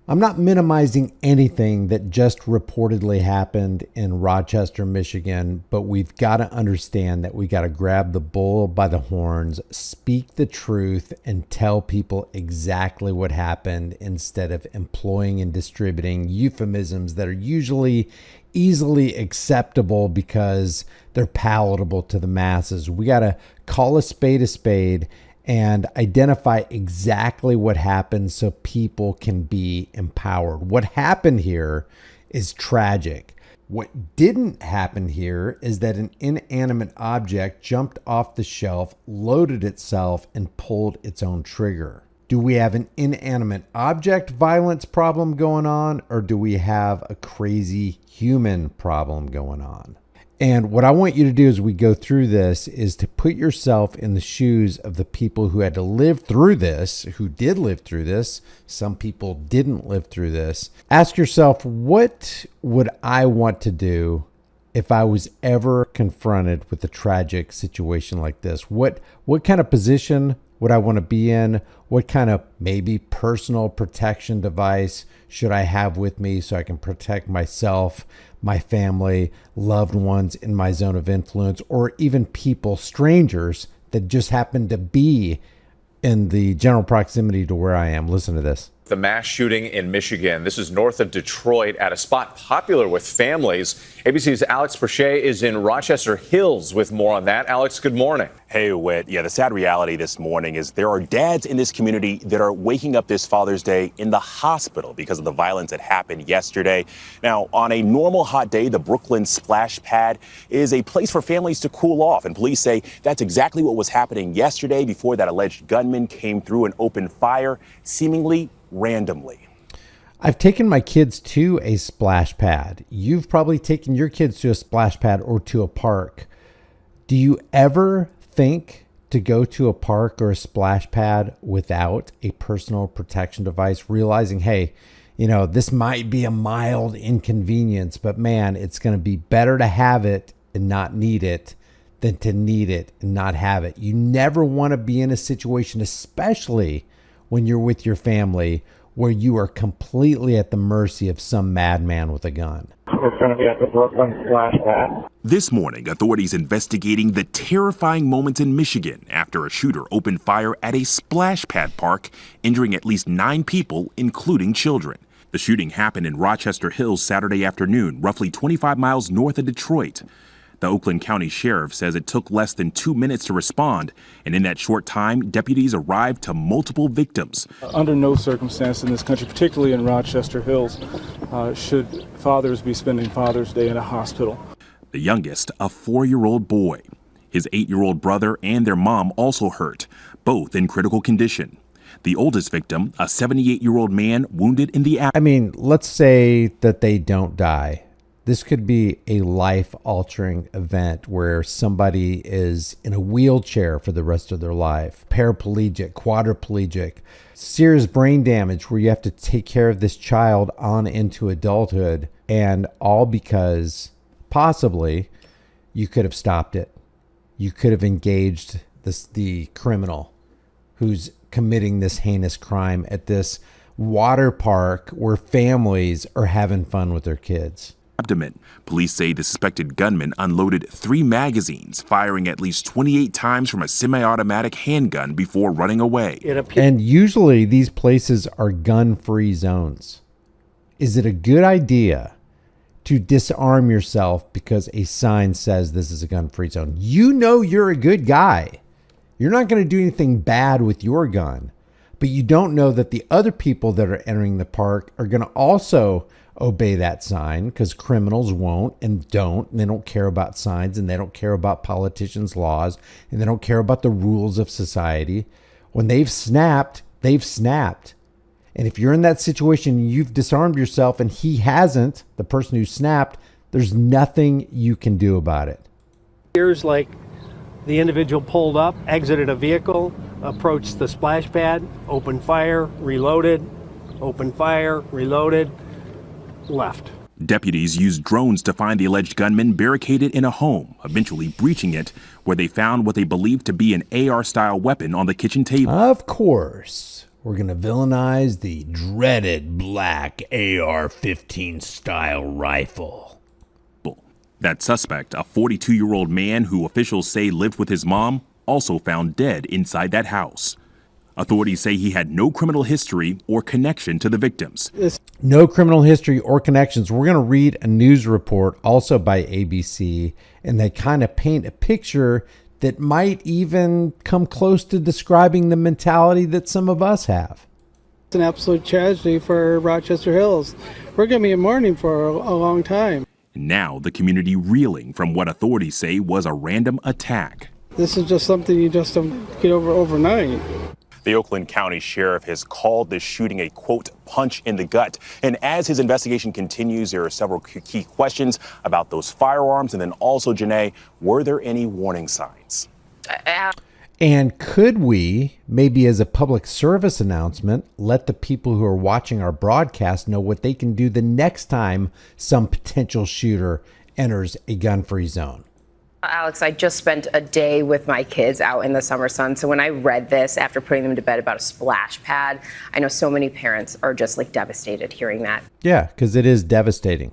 I'm not minimizing anything that just reportedly happened in Rochester, Michigan, but we've got to understand that we got to grab the bull by the horns, speak the truth, and tell people exactly what happened instead of employing and distributing euphemisms that are usually easily acceptable because they're palatable to the masses. We got to call a spade and identify exactly what happened so people can be empowered. What happened here is tragic. What didn't happen here is that an inanimate object jumped off the shelf, loaded itself, and pulled its own trigger. Do we have an inanimate object violence problem going on, or do we have a crazy human problem going on? And what I want you to do as we go through this is to put yourself in the shoes of the people who had to live through this, who did live through this. Some people didn't live through this. Ask yourself, what would I want to do if I was ever confronted with a tragic situation like this? What kind of position would I want to be in? What kind of maybe personal protection device should I have with me so I can protect myself, my family, loved ones in my zone of influence, or even people, strangers that just happen to be in the general proximity to where I am? Listen to this. The mass shooting in Michigan. This is north of Detroit at a spot popular with families. ABC's Alex Perche is in Rochester Hills with more on that. Alex, good morning. Hey, Whit. Yeah, the sad reality this morning is there are dads in this community that are waking up this Father's Day in the hospital because of the violence that happened yesterday. Now, on a normal hot day, the Brooklyn splash pad is a place for families to cool off. And police say that's exactly what was happening yesterday before that alleged gunman came through and opened fire, seemingly randomly. I've taken my kids to a splash pad. You've probably taken your kids to a splash pad or to a park. Do you ever think to go to a park or a splash pad without a personal protection device, realizing, hey, this might be a mild inconvenience, but man, it's going to be better to have it and not need it than to need it and not have it. You never want to be in a situation, especially when you're with your family, where you are completely at the mercy of some madman with a gun. We're going to be at the Brooklyn splash pad. This morning, authorities investigating the terrifying moments in Michigan after a shooter opened fire at a splash pad park, injuring at least 9 people, including children. The shooting happened in Rochester Hills Saturday afternoon, roughly 25 miles north of Detroit. The Oakland County Sheriff says it took less than 2 minutes to respond, and in that short time, deputies arrived to multiple victims. Under no circumstance in this country, particularly in Rochester Hills, should fathers be spending Father's Day in a hospital. The youngest, a 4-year-old boy. His 8-year-old brother and their mom also hurt, both in critical condition. The oldest victim, a 78-year-old man wounded in the let's say that they don't die. This could be a life-altering event where somebody is in a wheelchair for the rest of their life, paraplegic, quadriplegic, serious brain damage where you have to take care of this child on into adulthood, and all because possibly you could have stopped it. You could have engaged the criminal who's committing this heinous crime at this water park where families are having fun with their kids. Abdomen. Police say the suspected gunman unloaded 3 magazines, firing at least 28 times from a semi-automatic handgun before running away. And usually these places are gun-free zones. Is it a good idea to disarm yourself because a sign says this is a gun-free zone? You know you're a good guy. You're not going to do anything bad with your gun, but you don't know that the other people that are entering the park are going to also obey that sign, because criminals won't and don't, and they don't care about signs, and they don't care about politicians' laws, and they don't care about the rules of society. When they've snapped, they've snapped. And if you're in that situation, you've disarmed yourself and he hasn't, the person who snapped, there's nothing you can do about it. Here's like the individual pulled up, exited a vehicle, approached the splash pad, opened fire, reloaded, opened fire, reloaded, left. Deputies used drones to find the alleged gunman barricaded in a home, eventually breaching it, where they found what they believed to be an AR-style weapon on the kitchen table. Of course, We're going to villainize the dreaded black AR-15 style rifle. That suspect, a 42-year-old man who officials say lived with his mom, also found dead inside that house. Authorities say he had no criminal history or connection to the victims. No criminal history or connections. We're going to read a news report also by ABC, and they kind of paint a picture that might even come close to describing the mentality that some of us have. It's an absolute tragedy for Rochester Hills. We're going to be in mourning for a long time. Now the community reeling from what authorities say was a random attack. This is just something you just don't get over overnight. The Oakland County Sheriff has called this shooting a, quote, punch in the gut. And as his investigation continues, there are several key questions about those firearms. And then also, Janae, were there any warning signs? And could we, maybe as a public service announcement, let the people who are watching our broadcast know what they can do the next time some potential shooter enters a gun-free zone? Alex, I just spent a day with my kids out in the summer sun. So when I read this after putting them to bed about a splash pad, I know so many parents are just like devastated hearing that. Yeah, because it is devastating.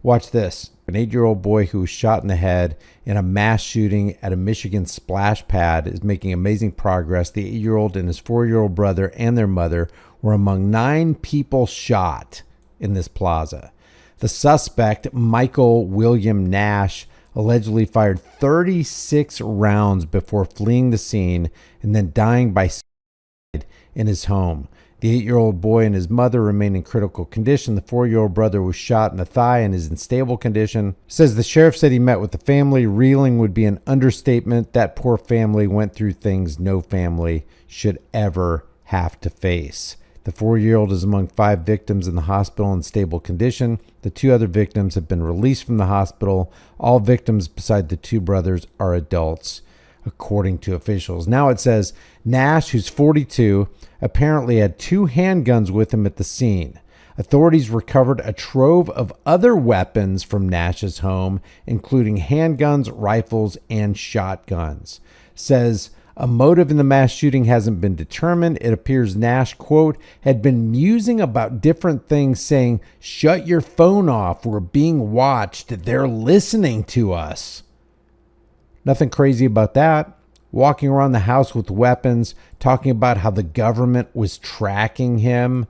Watch this. An 8-year-old boy who was shot in the head in a mass shooting at a Michigan splash pad is making amazing progress. The 8-year-old and his 4-year-old brother and their mother were among 9 people shot in this plaza. The suspect, Michael William Nash, allegedly fired 36 rounds before fleeing the scene and then dying by suicide in his home. The 8-year-old boy and his mother remain in critical condition. The 4-year-old brother was shot in the thigh and is in stable condition. Says the sheriff said he met with the family. Reeling would be an understatement. That poor family went through things no family should ever have to face. The 4-year-old is among 5 victims in the hospital in stable condition. The 2 other victims have been released from the hospital. All victims beside the 2 brothers are adults, according to officials. Now it says Nash, who's 42, apparently had 2 handguns with him at the scene. Authorities recovered a trove of other weapons from Nash's home, including handguns, rifles, and shotguns. Says a motive in the mass shooting hasn't been determined. It appears Nash, quote, had been musing about different things, saying, "Shut your phone off. We're being watched. They're listening to us." Nothing crazy about that. Walking around the house with weapons, talking about how the government was tracking him.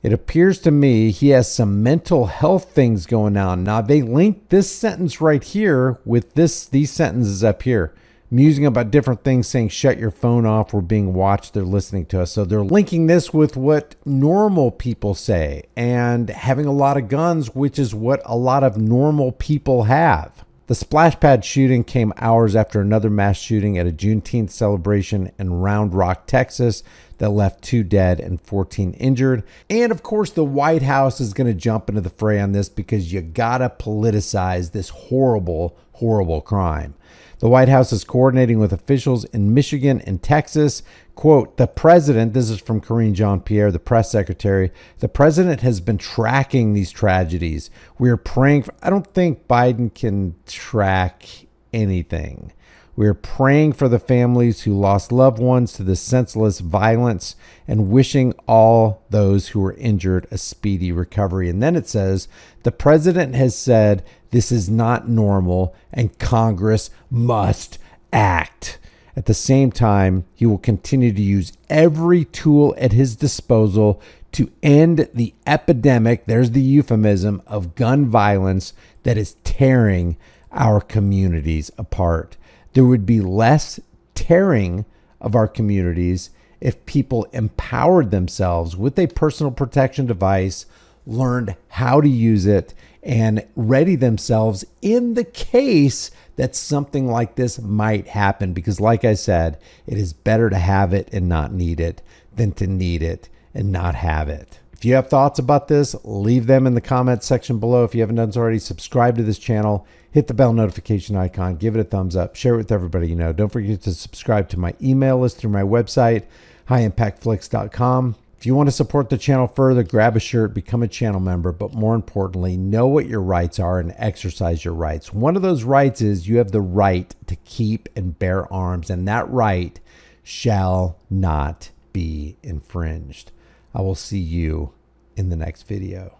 It appears to me he has some mental health things going on. Now, they linked this sentence right here with these sentences up here. Musing about different things, saying, "Shut your phone off. We're being watched. They're listening to us." So they're linking this with what normal people say and having a lot of guns, which is what a lot of normal people have. The splash pad shooting came hours after another mass shooting at a Juneteenth celebration in Round Rock, Texas, that left 2 dead and 14 injured. And of course, the White House is going to jump into the fray on this because you gotta politicize this horrible, horrible crime. The White House is coordinating with officials in Michigan and Texas. Quote, the president, this is from Karine Jean-Pierre, the press secretary, the president has been tracking these tragedies. We are praying for, I don't think Biden can track anything. We are praying for the families who lost loved ones to this senseless violence and wishing all those who were injured a speedy recovery. And then it says, the president has said this is not normal and Congress must act. At the same time, he will continue to use every tool at his disposal to end the epidemic, there's the euphemism, of gun violence that is tearing our communities apart. There would be less tearing of our communities if people empowered themselves with a personal protection device, learned how to use it, and ready themselves in the case that something like this might happen. Because like I said, it is better to have it and not need it than to need it and not have it. If you have thoughts about this, leave them in the comments section below. If you haven't done so already, subscribe to this channel, hit the bell notification icon, give it a thumbs up, share it with everybody you know. Don't forget to subscribe to my email list through my website, highimpactflix.com. If you want to support the channel further, grab a shirt, become a channel member, but more importantly, know what your rights are and exercise your rights. One of those rights is you have the right to keep and bear arms, and that right shall not be be infringed. I will see you in the next video.